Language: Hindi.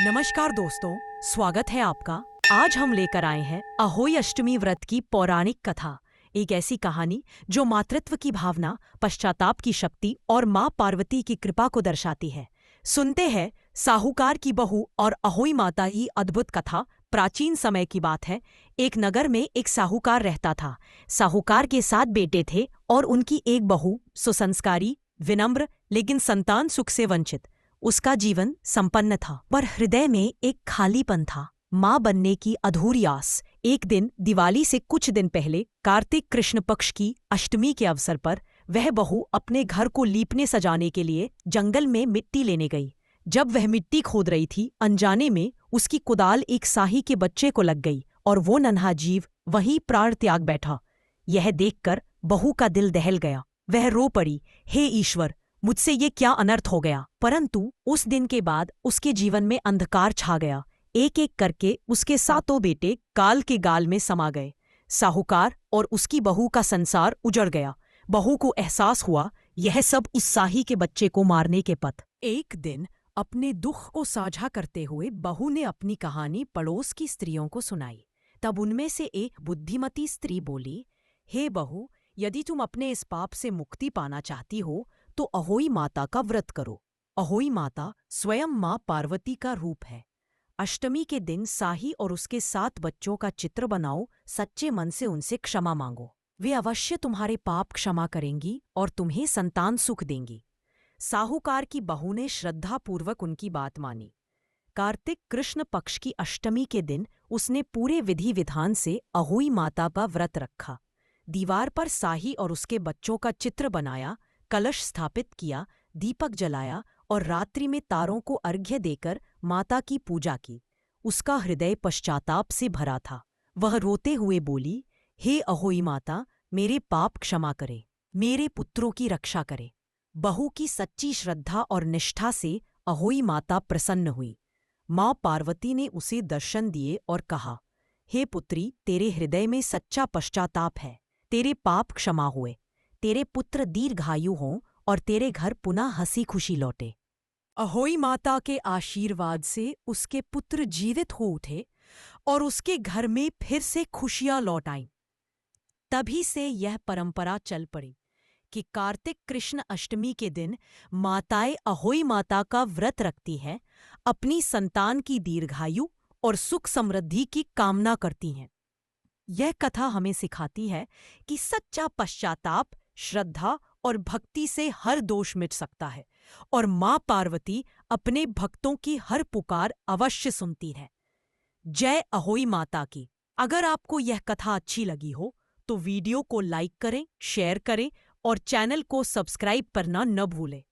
नमस्कार दोस्तों, स्वागत है आपका। आज हम लेकर आए हैं अहोई अष्टमी व्रत की पौराणिक कथा। एक ऐसी कहानी जो मातृत्व की भावना, पश्चाताप की शक्ति और माँ पार्वती की कृपा को दर्शाती है। सुनते हैं साहूकार की बहू और अहोई माता की अद्भुत कथा। प्राचीन समय की बात है। एक नगर में एक साहूकार रहता था। साहूकार के 7 बेटे थे और उनकी एक बहू, सुसंस्कारी, विनम्र लेकिन संतान सुख से वंचित। उसका जीवन संपन्न था, पर हृदय में एक खालीपन था, माँ बनने की अधूरी आस। एक दिन दिवाली से कुछ दिन पहले कार्तिक कृष्ण पक्ष की अष्टमी के अवसर पर वह बहू अपने घर को लीपने सजाने के लिए जंगल में मिट्टी लेने गई। जब वह मिट्टी खोद रही थी, अनजाने में उसकी कुदाल एक साही के बच्चे को लग गई और वो नन्हा जीव वहीं प्राण त्याग बैठा। यह देखकर बहू का दिल दहल गया। वह रो पड़ी, हे ईश्वर, मुझसे ये क्या अनर्थ हो गया। परंतु उस दिन के बाद उसके जीवन में अंधकार छा गया। एक एक करके उसके 7 बेटे काल के गाल में समा गए। साहूकार और उसकी बहू का संसार उजड़ गया। बहू को एहसास हुआ यह सब उस साही के बच्चे को मारने के पथ। एक दिन अपने दुख को साझा करते हुए बहू ने अपनी कहानी पड़ोस की स्त्रियों को सुनाई। तब उनमें से एक बुद्धिमती स्त्री बोली, हे बहू, यदि तुम अपने इस पाप से मुक्ति पाना चाहती हो तो अहोई माता का व्रत करो। अहोई माता स्वयं माँ पार्वती का रूप है। अष्टमी के दिन साही और उसके 7 बच्चों का चित्र बनाओ, सच्चे मन से उनसे क्षमा मांगो। वे अवश्य तुम्हारे पाप क्षमा करेंगी और तुम्हें संतान सुख देंगी। साहूकार की बहू ने श्रद्धापूर्वक उनकी बात मानी। कार्तिक कृष्ण पक्ष की अष्टमी के दिन उसने पूरे विधि विधान से अहोई माता का व्रत रखा। दीवार पर साही और उसके बच्चों का चित्र बनाया, कलश स्थापित किया, दीपक जलाया और रात्रि में तारों को अर्घ्य देकर माता की पूजा की। उसका हृदय पश्चाताप से भरा था। वह रोते हुए बोली, हे अहोई माता, मेरे पाप क्षमा करे, मेरे पुत्रों की रक्षा करे। बहू की सच्ची श्रद्धा और निष्ठा से अहोई माता प्रसन्न हुई। माँ पार्वती ने उसे दर्शन दिए और कहा, हे पुत्री, तेरे हृदय में सच्चा पश्चाताप है, तेरे पाप क्षमा हुए, तेरे पुत्र दीर्घायु हों और तेरे घर पुनः हंसी खुशी लौटे। अहोई माता के आशीर्वाद से उसके पुत्र जीवित हो उठे और उसके घर में फिर से खुशियां लौट आईं। तभी से यह परंपरा चल पड़ी कि कार्तिक कृष्ण अष्टमी के दिन माताएं अहोई माता का व्रत रखती हैं, अपनी संतान की दीर्घायु और सुख समृद्धि की कामना करती हैं। यह कथा हमें सिखाती है कि सच्चा पश्चाताप, श्रद्धा और भक्ति से हर दोष मिट सकता है और माँ पार्वती अपने भक्तों की हर पुकार अवश्य सुनती है। जय अहोई माता की। अगर आपको यह कथा अच्छी लगी हो तो वीडियो को लाइक करें, शेयर करें और चैनल को सब्सक्राइब करना न भूलें।